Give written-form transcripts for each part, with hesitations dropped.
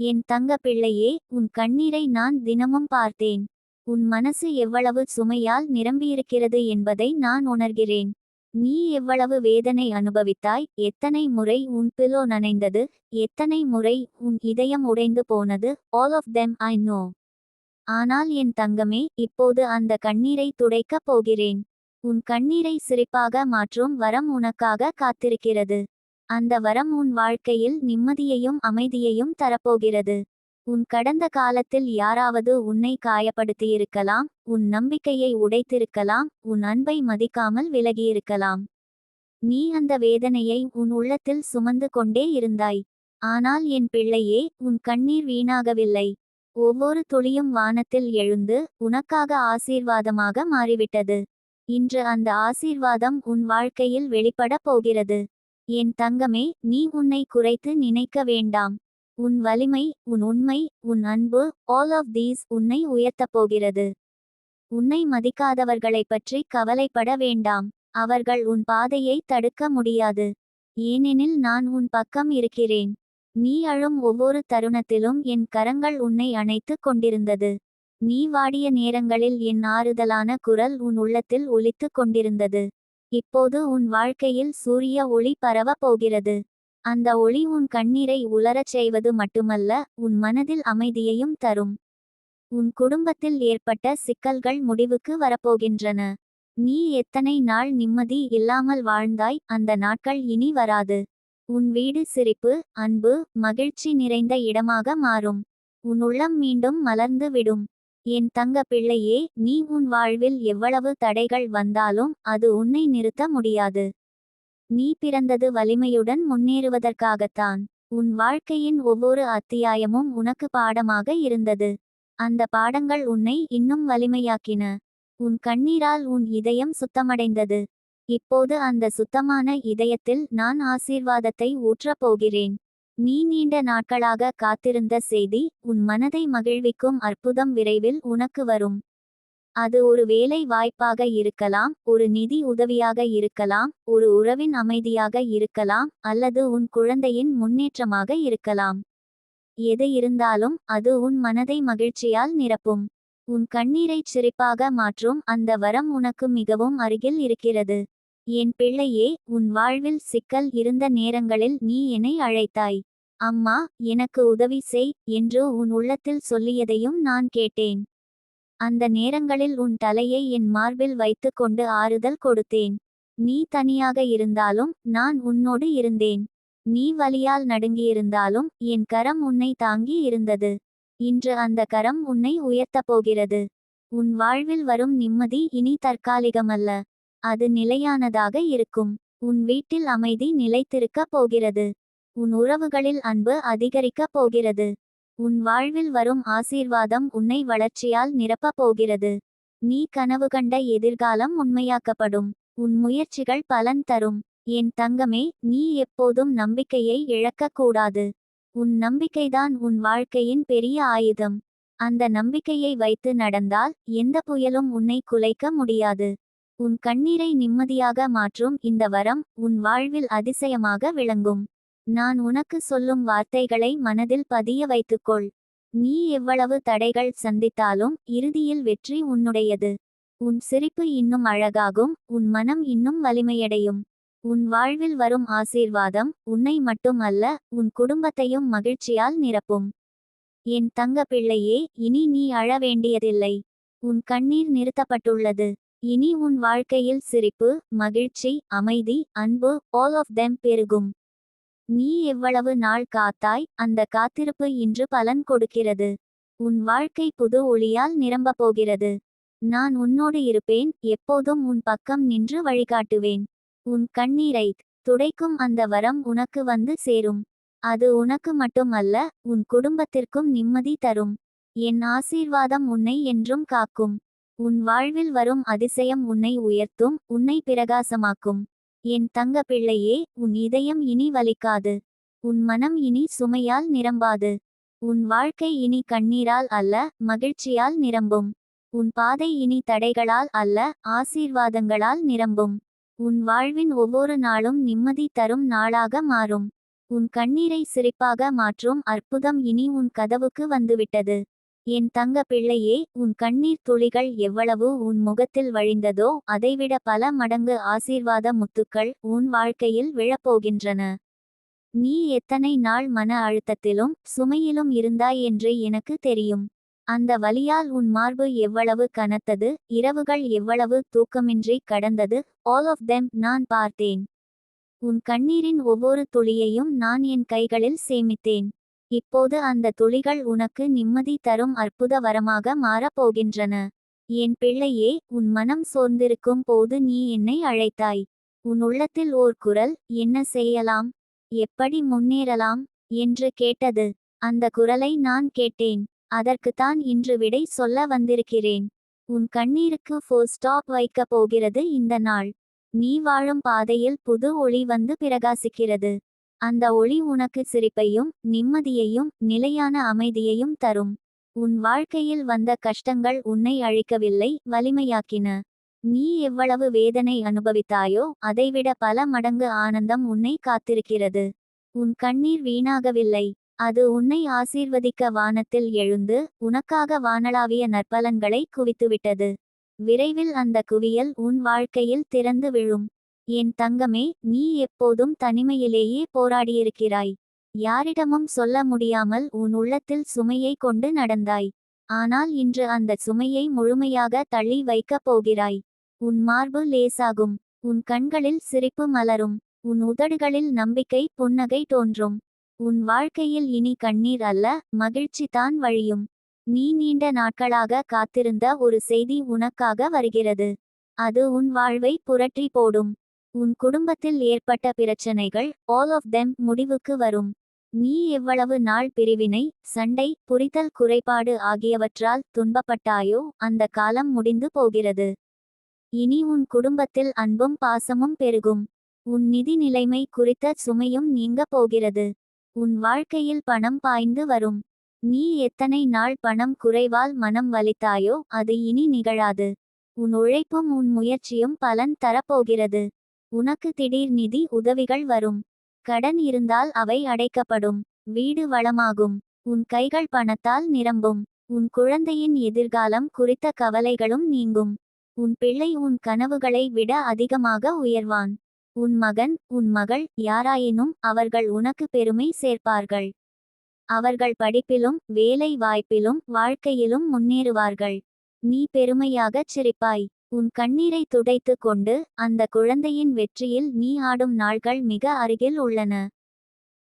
என் தங்க பிள்ளையே, உன் கண்ணீரை நான் தினமும் பார்த்தேன். உன் மனசு எவ்வளவு சுமையால் நிரம்பியிருக்கிறது என்பதை நான் உணர்கிறேன். நீ எவ்வளவு வேதனை அனுபவித்தாய், எத்தனை முறை உன் பிலோ நனைந்தது, எத்தனை முறை உன் இதயம் உடைந்து போனது. All of them I know. ஆனால் என் தங்கமே, இப்போது அந்த கண்ணீரை துடைக்கப் போகிறேன். உன் கண்ணீரை சிரிப்பாக மாற்றும் வரம் உனக்காக காத்திருக்கிறது. அந்த வரம் உன் வாழ்க்கையில் நிம்மதியையும் அமைதியையும் தரப்போகிறது. உன் கடந்த காலத்தில் யாராவது உன்னை காயப்படுத்தியிருக்கலாம், உன் நம்பிக்கையை உடைத்திருக்கலாம், உன் அன்பை மதிக்காமல் விலகியிருக்கலாம். நீ அந்த வேதனையை உன் உள்ளத்தில் சுமந்து கொண்டே இருந்தாய். ஆனால் என் பிள்ளையே, உன் கண்ணீர் வீணாகவில்லை. ஒவ்வொரு துளியும் வானத்தில் எழுந்து உனக்காக ஆசீர்வாதமாக மாறிவிட்டது. இன்று அந்த ஆசீர்வாதம் உன் வாழ்க்கையில் வெளிப்படப் போகிறது. என் தங்கமே, நீ உன்னை குறைத்து நினைக்க வேண்டாம். உன் வலிமை, உன் உண்மை, உன் அன்பு, ஆல் ஆஃப் தீஸ் உன்னை உயர்த்தப் போகிறது. உன்னை மதிக்காதவர்களைப் பற்றி கவலைப்பட வேண்டாம். அவர்கள் உன் பாதையை தடுக்க முடியாது. ஏனெனில் நான் உன் பக்கம் இருக்கிறேன். நீ அழும் ஒவ்வொரு தருணத்திலும் என் கரங்கள் உன்னை அணைத்துக் கொண்டிருந்தது. நீ வாடிய நேரங்களில் என் ஆறுதலான குரல் உன் உள்ளத்தில் ஒலித்துக் கொண்டிருந்தது. இப்போது உன் வாழ்க்கையில் சூரிய ஒளி பரவப் போகிறது. அந்த ஒளி உன் கண்ணீரை உலரச் செய்வது மட்டுமல்ல, உன் மனதில் அமைதியையும் தரும். உன் குடும்பத்தில் ஏற்பட்ட சிக்கல்கள் முடிவுக்கு வரப்போகின்றன. நீ எத்தனை நாள் நிம்மதி இல்லாமல் வாழ்ந்தாய், அந்த நாட்கள் இனி வராது. உன் வீடு சிரிப்பு, அன்பு, மகிழ்ச்சி நிறைந்த இடமாக மாறும். உன் உள்ளம் மீண்டும் மலர்ந்து விடும். என் தங்க பிள்ளையே, நீ உன் வாழ்வில் எவ்வளவு தடைகள் வந்தாலும் அது உன்னை நிறுத்த முடியாது. நீ பிறந்தது வலிமையுடன் முன்னேறுவதற்காகத்தான். உன் வாழ்க்கையின் ஒவ்வொரு அத்தியாயமும் உனக்கு பாடமாக இருந்தது. அந்த பாடங்கள் உன்னை இன்னும் வலிமையாக்கின. உன் கண்ணீரால் உன் இதயம் சுத்தமடைந்தது. இப்போது அந்த சுத்தமான இதயத்தில் நான் ஆசீர்வாதத்தை ஊற்றப் போகிறேன். நீ நீண்ட நாட்களாக காத்திருந்த செய்தி, உன் மனதை மகிழ்விக்கும் அற்புதம் விரைவில் உனக்கு வரும். அது ஒரு வேலை வாய்ப்பாக இருக்கலாம், ஒரு நிதி உதவியாக இருக்கலாம், ஒரு உறவின் அமைதியாக இருக்கலாம், அல்லது உன் குழந்தையின் முன்னேற்றமாக இருக்கலாம். எது இருந்தாலும் அது உன் மனதை மகிழ்ச்சியால் நிரப்பும். உன் கண்ணீரைச் சிரிப்பாக மாற்றும் அந்த வரம் உனக்கு மிகவும் அருகில் இருக்கிறது. என் பிள்ளையே, உன் வாழ்வில் சிக்கல் இருந்த நேரங்களில் நீ என்னை அழைத்தாய். அம்மா, எனக்கு உதவி செய் என்று உன் உள்ளத்தில் சொல்லியதையும் நான் கேட்டேன். அந்த நேரங்களில் உன் தலையை என் மார்பில் வைத்து கொண்டு ஆறுதல் கொடுத்தேன். நீ தனியாக இருந்தாலும் நான் உன்னோடு இருந்தேன். நீ வலியால் நடுங்கியிருந்தாலும் என் கரம் உன்னை தாங்கி இருந்தது. இன்று அந்த கரம் உன்னை உயர்த்தப் போகிறது. உன் வாழ்வில் வரும் நிம்மதி இனி தற்காலிகமல்ல. அது நிலையானதாக இருக்கும். உன் வீட்டில் அமைதி நிலைத்திருக்கப் போகிறது. உன் உறவுகளில் அன்பு அதிகரிக்கப் போகிறது. உன் வாழ்வில் வரும் ஆசீர்வாதம் உன்னை வளர்ச்சியால் நிரப்பப் போகிறது. நீ கனவு கண்ட எதிர்காலம் உண்மையாக்கப்படும். உன் முயற்சிகள் பலன் தரும். என் தங்கமே, நீ எப்போதும் நம்பிக்கையை இழக்கக்கூடாது. உன் நம்பிக்கைதான் உன் வாழ்க்கையின் பெரிய ஆயுதம். அந்த நம்பிக்கையை வைத்து நடந்தால் எந்த புயலும் உன்னை குலைக்க முடியாது. உன் கண்ணீரை நிம்மதியாக மாற்றும் இந்த வரம் உன் வாழ்வில் அதிசயமாக விளங்கும். நான் உனக்கு சொல்லும் வார்த்தைகளை மனதில் பதிய வைத்துக்கொள். நீ எவ்வளவு தடைகள் சந்தித்தாலும் இறுதியில் வெற்றி உன்னுடையது. உன் சிரிப்பு இன்னும் அழகாகும், உன் மனம் இன்னும் வலிமையடையும். உன் வாழ்வில் வரும் ஆசீர்வாதம் உன்னை மட்டும் அல்ல, உன் குடும்பத்தையும் மகிழ்ச்சியால் நிரப்பும். என் தங்க பிள்ளையே, இனி நீ அழ வேண்டியதில்லை. உன் கண்ணீர் நிறுத்தப்பட்டுள்ளது. இனி உன் வாழ்க்கையில் சிரிப்பு, மகிழ்ச்சி, அமைதி, அன்பு, ஆல் ஆஃப் தெம் பெருகும். நீ எவ்வளவு நாள் காத்தாய், அந்த காத்திருப்பு இன்று பலன் கொடுக்கிறது. உன் வாழ்க்கை புது ஒளியால் நிரம்பப் போகிறது. நான் உன்னோடு இருப்பேன், எப்போதும் உன் பக்கம் நின்று வழிகாட்டுவேன். உன் கண்ணீரைத் துடைக்கும் அந்த வரம் உனக்கு வந்து சேரும். அது உனக்கு மட்டுமல்ல, உன் குடும்பத்திற்கும் நிம்மதி தரும். என் ஆசீர்வாதம் உன்னை என்றும் காக்கும். உன் வாழ்வில் வரும் அதிசயம் உன்னை உயர்த்தும், உன்னை பிரகாசமாக்கும். என் தங்க பிள்ளையே, உன் இதயம் இனி வலிக்காது. உன் மனம் இனி சுமையால் நிரம்பாது. உன் வாழ்க்கை இனி கண்ணீரால் அல்ல, மகிழ்ச்சியால் நிரம்பும். உன் பாதை இனி தடைகளால் அல்ல, ஆசீர்வாதங்களால் நிரம்பும். உன் வாழ்வின் ஒவ்வொரு நாளும் நிம்மதி தரும் நாளாக மாறும். உன் கண்ணீரை சிரிப்பாக மாற்றும் அற்புதம் இனி உன் கதவுக்கு வந்துவிட்டது. என் தங்க பிள்ளையே, உன் கண்ணீர் துளிகள் எவ்வளவு உன் முகத்தில் வழிந்ததோ அதைவிட பல மடங்கு ஆசீர்வாத முத்துக்கள் உன் வாழ்க்கையில் விழப்போகின்றன. நீ எத்தனை நாள் மன அழுத்தத்திலும் சுமையிலும் இருந்தாய் என்று எனக்கு தெரியும். அந்த வலியால் உன் மார்பு எவ்வளவு கனத்தது, இரவுகள் எவ்வளவு தூக்கமின்றி கடந்தது, ஆல் ஆஃப் தெம் நான் பார்த்தேன். உன் கண்ணீரின் ஒவ்வொரு துளியையும் நான் என் கைகளில் சேமித்தேன். இப்போது அந்த துளிகள் உனக்கு நிம்மதி தரும் அற்புத வரமாக மாறப் போகின்றன. என் பிள்ளையே, உன் மனம் சோர்ந்திருக்கும் போது நீ என்னை அழைத்தாய். உன் உள்ளத்தில் ஓர் குரல், என்ன செய்யலாம், எப்படி முன்னேறலாம் என்று கேட்டது. அந்த குரலை நான் கேட்டேன். அதற்குத்தான் இன்று விடை சொல்ல வந்திருக்கிறேன். உன் கண்ணீருக்கு ஃபுல் ஸ்டாப் வைக்கப் போகிறது இந்த நாள். நீ வாழும் பாதையில் புது ஒளி வந்து பிரகாசிக்கிறது. அந்த ஒளி உனக்கு சிரிப்பையும் நிம்மதியையும் நிலையான அமைதியையும் தரும். உன் வாழ்க்கையில் வந்த கஷ்டங்கள் உன்னை அழிக்கவில்லை, வலிமையாக்கின. நீ எவ்வளவு வேதனை அனுபவித்தாயோ அதைவிட பல மடங்கு ஆனந்தம் உன்னை காத்திருக்கிறது. உன் கண்ணீர் வீணாகவில்லை. அது உன்னை ஆசீர்வதிக்க வானத்தில் எழுந்து உனக்காக வானளாவிய நற்பலன்களை குவித்துவிட்டது. விரைவில் அந்த குவியல் உன் வாழ்க்கையில் திறந்து விழும். என் தங்கமே, நீ எப்போதும் தனிமையிலேயே போராடியிருக்கிறாய். யாரிடமும் சொல்ல முடியாமல் உன் உள்ளத்தில் சுமையை கொண்டு நடந்தாய். ஆனால் இன்று அந்த சுமையை முழுமையாக தள்ளி வைக்கப் போகிறாய். உன் மார்பு லேசாகும். உன் கண்களில் சிரிப்பு மலரும். உன் உதடுகளில் நம்பிக்கை புன்னகை தோன்றும். உன் வாழ்க்கையில் இனி கண்ணீர் அல்ல, மகிழ்ச்சி தான் வழியும். நீ நீண்ட நாட்களாக காத்திருந்த ஒரு செய்தி உனக்காக வருகிறது. அது உன் வாழ்வை புரட்டி போடும். உன் குடும்பத்தில் ஏற்பட்ட பிரச்சனைகள் ஆல் ஆஃப் தெம் முடிவுக்கு வரும். நீ எவ்வளவு நாள் பிரிவினை, சண்டை, புரிதல் குறைபாடு ஆகியவற்றால் துன்பப்பட்டாயோ அந்த காலம் முடிந்து போகிறது. இனி உன் குடும்பத்தில் அன்பும் பாசமும் பெருகும். உன் நிதி நிலைமை குறித்த சுமையும் நீங்க போகிறது. உன் வாழ்க்கையில் பணம் பாய்ந்து வரும். நீ எத்தனை நாள் பணம் குறைவால் மனம் வலித்தாயோ அது இனி நிகழாது. உன் உழைப்பும் உன் முயற்சியும் பலன் தரப்போகிறது. உனக்கு திடீர் நிதி உதவிகள் வரும். கடன் இருந்தால் அவை அடைக்கப்படும். வீடு வளமாகும். உன் கைகள் பணத்தால் நிரம்பும். உன் குழந்தையின் எதிர்காலம் குறித்த கவலைகளும் நீங்கும். உன் பிள்ளை உன் கனவுகளை விட அதிகமாக உயர்வான். உன் மகன், உன் மகள் யாராயினும் அவர்கள் உனக்கு பெருமை சேர்ப்பார்கள். அவர்கள் படிப்பிலும் வேலை வாய்ப்பிலும் வாழ்க்கையிலும் முன்னேறுவார்கள். நீ பெருமையாகச் சிரிப்பாய். உன் கண்ணீரை துடைத்து கொண்டு அந்த குழந்தையின் வெற்றியில் நீ ஆடும் நாள்கள் மிக அருகில் உள்ளன.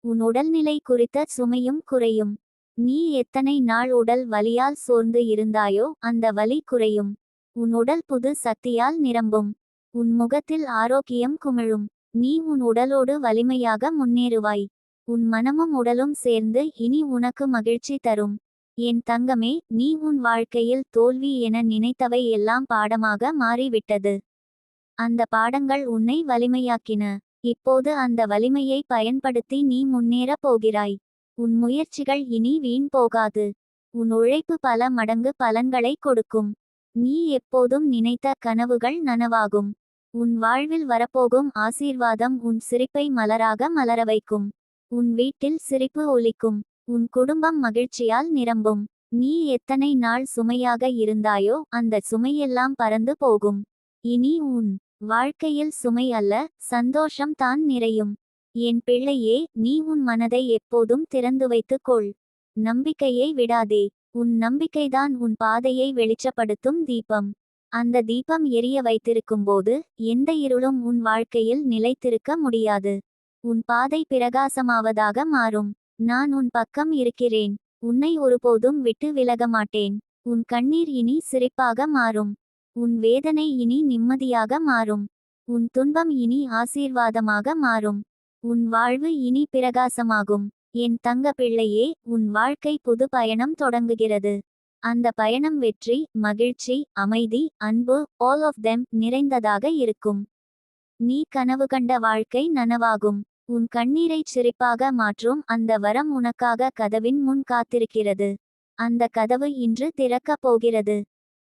உன் உடல்நிலை குறித்த சுமையும் குறையும். நீ எத்தனை நாள் உடல் வலியால் சோர்ந்து இருந்தாயோ அந்த வலி குறையும். உன் உடல் புது சக்தியால் நிரம்பும். உன் முகத்தில் ஆரோக்கியம் குமிழும். நீ உன் உடலோடு வலிமையாக முன்னேறுவாய். உன் மனமும் உடலும் சேர்ந்து இனி உனக்கு மகிழ்ச்சி தரும். என் தங்கமே, நீ உன் வாழ்க்கையில் தோல்வி என நினைத்தவை எல்லாம் பாடமாக மாறிவிட்டது. அந்த பாடங்கள் உன்னை வலிமையாக்கின. இப்போது அந்த வலிமையை பயன்படுத்தி நீ முன்னேறப் போகிறாய். உன் முயற்சிகள் இனி வீண் போகாது. உன் உழைப்பு பல மடங்கு பலன்களை கொடுக்கும். நீ எப்போதும் நினைத்த கனவுகள் நனவாகும். உன் வாழ்வில் வரப்போகும் ஆசீர்வாதம் உன் சிரிப்பை மலராக மலர வைக்கும். உன் வீட்டில் சிரிப்பு ஒலிக்கும். உன் குடும்பம் மகிழ்ச்சியால் நிரம்பும். நீ எத்தனை நாள் சுமையாக இருந்தாயோ அந்த சுமையெல்லாம் பறந்து போகும். இனி உன் வாழ்க்கையில் சுமை அல்ல, சந்தோஷம் தான் நிறையும். என் பிள்ளையே, நீ உன் மனதை எப்போதும் திறந்து வைத்துக் கொள். நம்பிக்கையை விடாதே. உன் நம்பிக்கைதான் உன் பாதையை வெளிச்சப்படுத்தும் தீபம். அந்த தீபம் எரிய வைத்திருக்கும்போது எந்த இருளும் உன் வாழ்க்கையில் நிலைத்திருக்க முடியாது. உன் பாதை பிரகாசமாவதாக மாறும். நான் உன் பக்கம் இருக்கிறேன். உன்னை ஒருபோதும் விட்டு விலக மாட்டேன். உன் கண்ணீர் இனி சிரிப்பாக மாறும். உன் வேதனை இனி நிம்மதியாக மாறும். உன் துன்பம் இனி ஆசீர்வாதமாக மாறும். உன் வாழ்வு இனி பிரகாசமாகும். என் தங்க பிள்ளையே, உன் வாழ்க்கை புது பயணம் தொடங்குகிறது. அந்த பயணம் வெற்றி, மகிழ்ச்சி, அமைதி, அன்பு ஆல் ஆஃப் தெம் நிறைந்ததாக இருக்கும். நீ கனவு கண்ட வாழ்க்கை நனவாகும். உன் கண்ணீரைச் சிரிப்பாக மாற்றும் அந்த வரம் உனக்காக கதவின் முன் காத்திருக்கிறது. அந்த கதவு இன்று திறக்கப் போகிறது.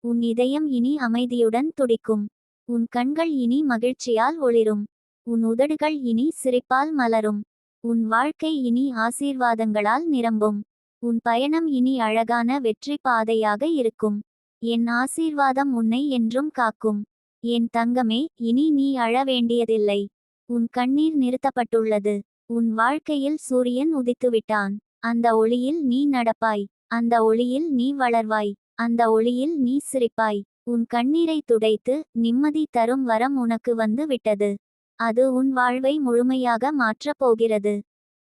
உன் இதயம் இனி அமைதியுடன் துடிக்கும். உன் கண்கள் இனி மகிழ்ச்சியால் ஒளிரும். உன் உதடுகள் இனி சிரிப்பால் மலரும். உன் வாழ்க்கை இனி ஆசீர்வாதங்களால் நிரம்பும். உன் பயணம் இனி அழகான வெற்றி பாதையாக இருக்கும். என் ஆசீர்வாதம் உன்னை என்றும் காக்கும். என் தங்கமே, இனி நீ அழ வேண்டியதில்லை. உன் கண்ணீர் நிறுத்தப்பட்டுள்ளது. உன் வாழ்க்கையில் சூரியன் உதித்துவிட்டான். அந்த ஒளியில் நீ நடப்பாய். அந்த ஒளியில் நீ வளர்வாய். அந்த ஒளியில் நீ சிரிப்பாய். உன் கண்ணீரை துடைத்து நிம்மதி தரும் வரம் உனக்கு வந்து விட்டது. அது உன் வாழ்வை முழுமையாக மாற்றப் போகிறது.